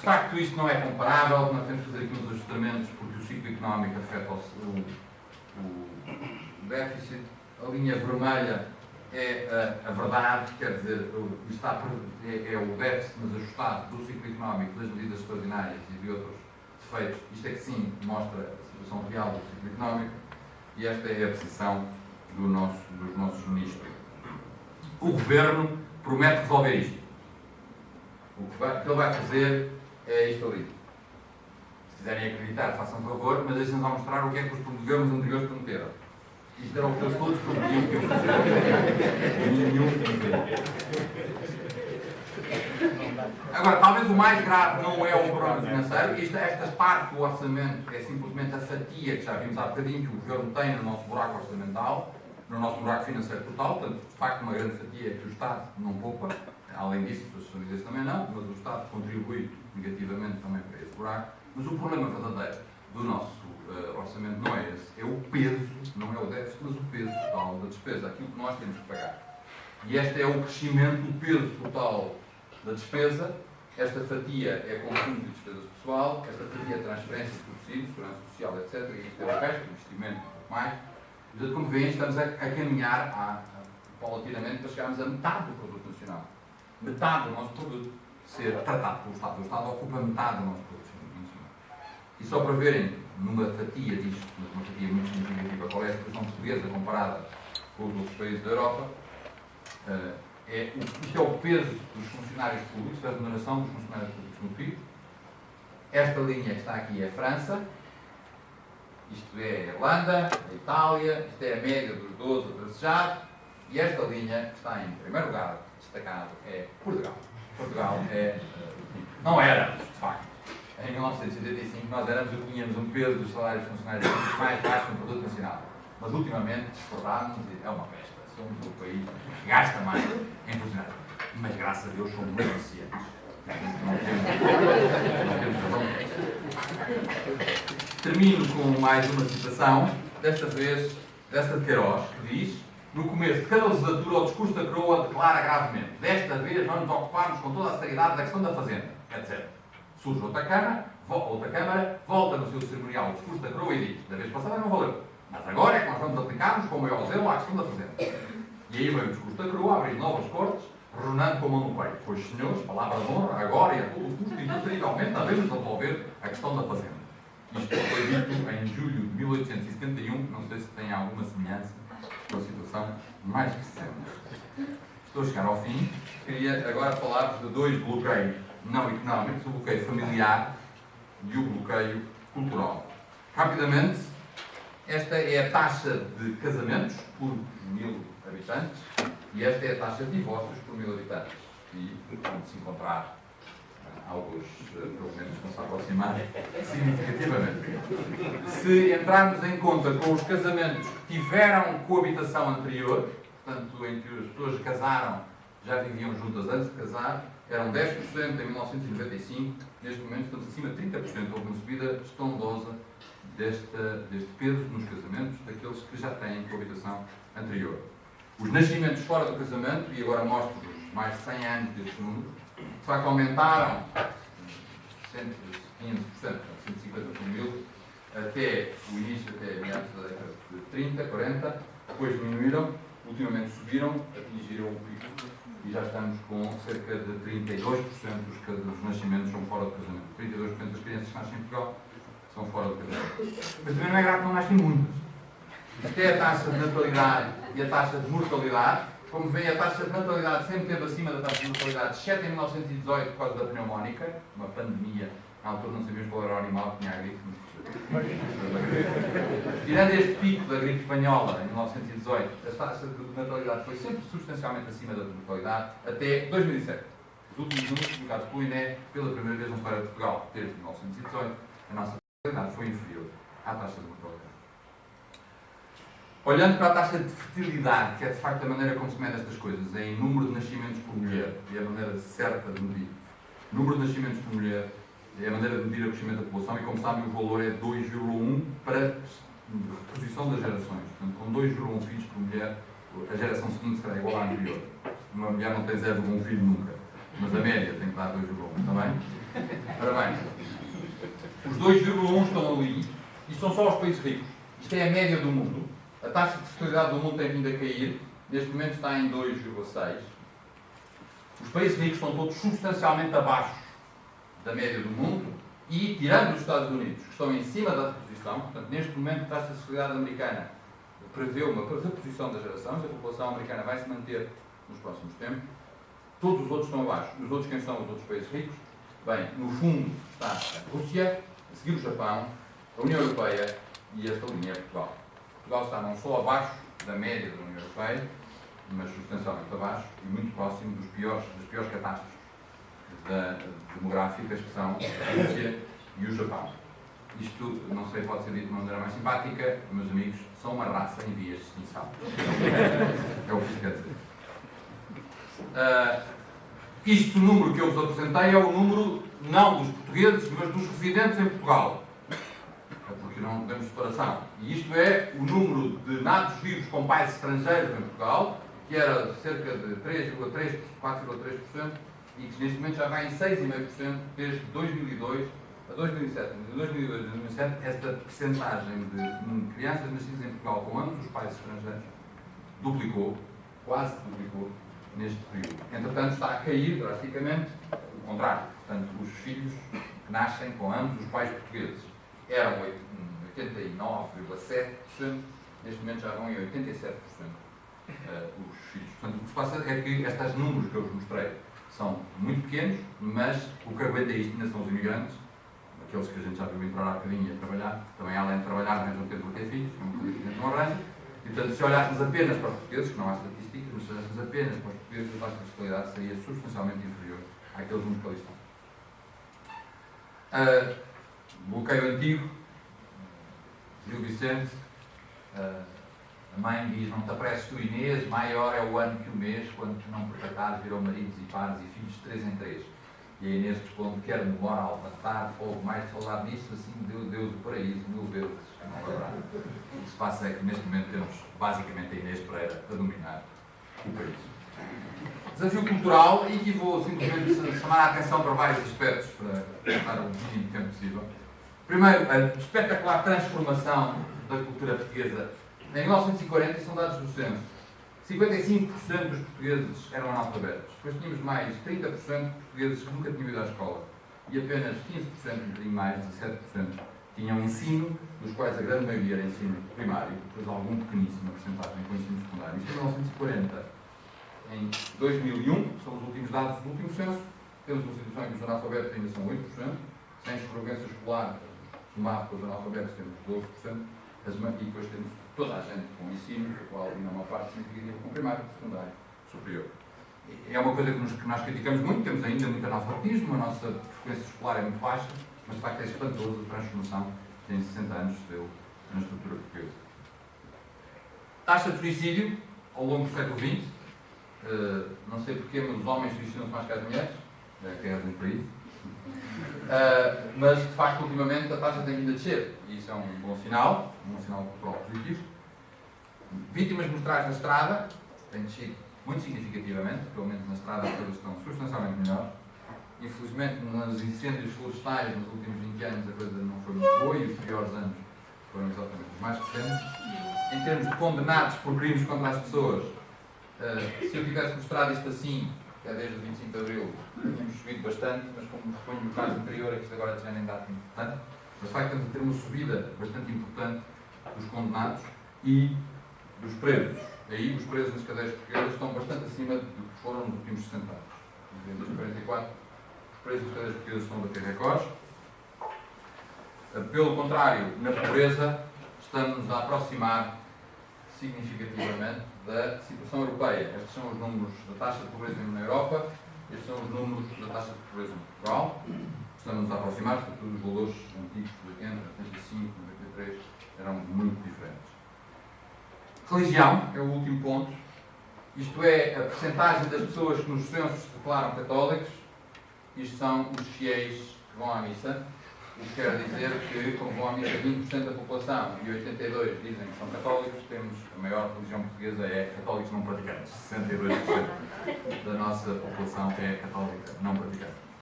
facto isto não é comparável, nós temos que fazer aqui uns ajustamentos porque o ciclo económico afeta o déficit. A linha vermelha é a verdade, quer dizer, é o déficit, mas ajustado do ciclo económico, das medidas extraordinárias e de outros defeitos. Isto é que sim mostra a situação real do ciclo económico e esta é a posição dos nossos ministros. O Governo promete resolver isto. O que ele vai fazer é isto ali. Se quiserem acreditar, façam favor, mas deixem-nos mostrar o que é que os governos anteriores prometeram. Isto era o que eles todos prometiam que iam fazer. Nenhum Agora, talvez o mais grave não é o problema financeiro. Esta parte do orçamento é simplesmente a fatia que já vimos há bocadinho que o Governo tem no nosso buraco orçamental, no nosso buraco financeiro total. Portanto, de facto, uma grande fatia que o Estado não poupa. Além disso, as famílias também não, mas o Estado contribui negativamente também para esse buraco. Mas o problema verdadeiro do nosso orçamento não é esse, é o peso, não é o déficit, mas o peso total da despesa, aquilo que nós temos que pagar. E este é o crescimento do peso total da despesa. Esta fatia é consumo de despesas pessoal, esta fatia é transferências, subsídios, segurança social, etc. E isto é o resto, investimento e pouco mais. Portanto, como veem, estamos a caminhar paulatinamente para chegarmos a metade do produto nacional. Metade do nosso produto ser tratado pelo Estado. O Estado ocupa metade do nosso produto nacional. E só para verem, numa fatia disto, uma fatia muito significativa, qual é a situação portuguesa comparada com os outros países da Europa, isto é o peso dos funcionários públicos, da remuneração dos funcionários públicos no PIB. Esta linha que está aqui é a França, isto é a Irlanda, a Itália, isto é a média dos 12 atrasados, e esta linha que está em primeiro lugar, destacado, é Portugal. Portugal não éramos, de facto. Em 1985 nós tínhamos um peso dos salários funcionários mais baixo no produto nacional. Mas ultimamente desforrámos e é uma festa. Somos o país que gasta mais em funcionários. Mas graças a Deus somos muito eficientes. Não temos razão. Termino com mais uma citação, desta vez desta de Queiroz, que diz: no começo de cada legislatura o discurso da coroa declara gravemente: desta vez vamos ocupar-nos com toda a seriedade da questão da fazenda, etc. Surge outra Câmara, volta no seu cerimonial o discurso da coroa e diz: da vez passada não valeu, mas agora é que nós vamos aplicar-nos com o maior zelo à questão da fazenda. E aí vem o discurso da coroa, abrir novas cortes, ressonando com a mão no peito: pois senhores, palavra de honra, agora e a todo o custo e interiormente devemos resolver a questão da fazenda. Isto foi dito em julho de 1871, não sei se tem alguma semelhança com a situação mais recente. Estou a chegar ao fim. Queria agora falar-vos de dois bloqueios não económicos, o bloqueio familiar e o bloqueio cultural. Rapidamente, esta é a taxa de casamentos por 1000 habitantes e esta é a taxa de divórcios por 1000 habitantes. E onde se encontrar alguns problemas que vão se aproximar significativamente. Se entrarmos em conta com os casamentos que tiveram coabitação anterior, portanto, em que as pessoas casaram, já viviam juntas antes de casar, eram 10% em 1995, neste momento estamos acima de 30%. Houve uma subida estrondosa deste peso nos casamentos daqueles que já têm coabitação anterior. Os nascimentos fora do casamento, e agora mostro-vos mais de 100 anos deste número, de facto aumentaram 15%, 150 por 1000, até o início, até meados da década de 30, 40, depois diminuíram, ultimamente subiram, atingiram o pico e já estamos com cerca de 32% dos nascimentos são fora do casamento. 32% das crianças que nascem em Portugal são fora do casamento. Mas também não é grave que não nascem muitas. Isto é a taxa de natalidade e a taxa de mortalidade. Como veem, a taxa de natalidade sempre esteve acima da taxa de mortalidade, exceto em 1918 por causa da pneumónica, uma pandemia. Na altura não sabíamos qual era o animal que tinha a gripe. Tirando este pico da gripe espanhola em 1918, a taxa de natalidade foi sempre substancialmente acima da mortalidade até 2007. Os últimos números publicados pelo INE, pela primeira vez na história de Portugal, desde 1918, a nossa mortalidade foi inferior à taxa de mortalidade. Olhando para a taxa de fertilidade, que é de facto a maneira como se mede estas coisas, é em número de nascimentos por mulher, e é a maneira certa de medir. Número de nascimentos por mulher é a maneira de medir o crescimento da população, e como sabem o valor é 2,1 para a reposição das gerações. Portanto, com 2,1 filhos por mulher, a geração seguinte será igual à anterior. Uma mulher não tem 0,1 filho nunca, mas a média tem que dar 2,1, está bem? Ora bem, os 2,1 estão ali, e são só os países ricos. Isto é a média do mundo. A taxa de fertilidade do mundo tem vindo a cair, neste momento está em 2,6. Os países ricos estão todos substancialmente abaixo da média do mundo e, tirando os Estados Unidos, que estão em cima da reposição, portanto, neste momento a taxa de fertilidade americana prevê uma reposição das gerações, a população americana vai se manter nos próximos tempos, todos os outros estão abaixo. E os outros, quem são os outros países ricos? Bem, no fundo está a Rússia, a seguir o Japão, a União Europeia e esta linha é Portugal. Portugal está não só abaixo da média da União Europeia, mas substancialmente abaixo e muito próximo das piores catástrofes demográficas, que são a Rússia e o Japão. Isto, não sei, pode ser dito de uma maneira mais simpática, meus amigos, são uma raça em vias de extinção. É o que isto quer dizer. Este número que eu vos apresentei é o número não dos portugueses, mas dos residentes em Portugal. Porque não temos separação. E isto é o número de natos vivos com pais estrangeiros em Portugal, que era cerca de 3,3%, 4,3%, e que neste momento já vai em 6,5% desde 2002 a 2007. De 2002 a 2007, esta percentagem de crianças nascidas em Portugal com ambos os pais estrangeiros duplicou, quase duplicou, neste período. Entretanto, está a cair drasticamente o contrário. Portanto, os filhos que nascem com ambos os pais portugueses eram 89,7%, neste momento já vão em 87% os filhos. Portanto, o que se passa é que estes números que eu vos mostrei são muito pequenos, mas o que aguenta isto ainda são os imigrantes, aqueles que a gente já viu entrar há bocadinho e a trabalhar, também além de trabalhar, arranjam tempo para ter filhos, é uma coisa que a gente não arranja. E, portanto, se olhássemos apenas para os portugueses, que não há estatísticas, mas se olhássemos apenas para os portugueses, a taxa de fertilidade seria substancialmente inferior àqueles números que ali estão. Bloqueio antigo, Gil Vicente, a mãe diz: não te apresses tu, Inês, maior é o ano que o mês, quando tu não percatares, viram maridos e pares e filhos de 3 em 3. E a Inês responde: quero memória ao levantar, fogo mais de falar disso, assim deu Deus o paraíso 1000 vezes. O que se passa é que neste momento temos basicamente a Inês Pereira a dominar o país. Desafio cultural, e aqui vou simplesmente chamar a atenção para vários aspectos para estar o mínimo tempo possível. Primeiro, a espetacular transformação da cultura portuguesa. Em 1940, são dados do censo, 55% dos portugueses eram analfabetos. Depois tínhamos mais 30% de portugueses que nunca tinham ido à escola. E apenas 15%, um bocadinho mais, 17%, tinham ensino, dos quais a grande maioria era ensino primário, depois algum pequeníssima porcentagem com ensino secundário. Isto em 1940. Em 2001, são os últimos dados do último censo, temos uma situação em que os analfabetos ainda são 8%, sem sobrevivência escolar, somado com os analfabetos, temos 12%, e depois temos toda a gente com ensino, do qual ainda uma parte significativa com primário, secundário, superior. É uma coisa que nós criticamos muito, temos ainda muito analfabetismo, a nossa frequência escolar é muito baixa, mas de facto é espantoso a transformação que em 60 anos se deu na estrutura portuguesa. Taxa de suicídio ao longo do século XX, não sei porquê, mas os homens suicidam-se mais que as mulheres, que é um país. Mas de facto ultimamente a taxa tem vindo a descer e isso é um bom sinal cultural positivo. Vítimas mortais na estrada têm descido muito significativamente, pelo menos na estrada as coisas estão substancialmente melhores. Infelizmente nos incêndios florestais nos últimos 20 anos a coisa não foi muito boa e os piores anos foram exatamente os mais recentes. Em termos de condenados por crimes contra as pessoas, se eu tivesse mostrado isto assim, que é desde o 25 de Abril, tínhamos subido bastante, mas como reponho no caso anterior, é que isto agora já nem dá tempo importante. Mas de facto estamos a ter uma subida bastante importante dos condenados e dos presos. Aí os presos nas cadeias portuguesas estão bastante acima do que foram nos últimos 60 anos. Em 2044, os presos nas cadeias portuguesas estão a bater recordes. Pelo contrário, na pobreza, estamos a aproximar significativamente da situação europeia. Estes são os números da taxa de pobreza na Europa, estes são os números da taxa de pobreza em Portugal. Estamos a aproximar, sobretudo os valores antigos de 80, 85, 93, eram muito diferentes. Religião é o último ponto. Isto é, a percentagem das pessoas que nos censos se declaram católicos. Isto são os fiéis que vão à missa. O que quer dizer que, como vão à missa 20% da população e 82% dizem que são católicos, temos a maior religião portuguesa é católicos não praticantes. 62% da nossa população é católica não praticante.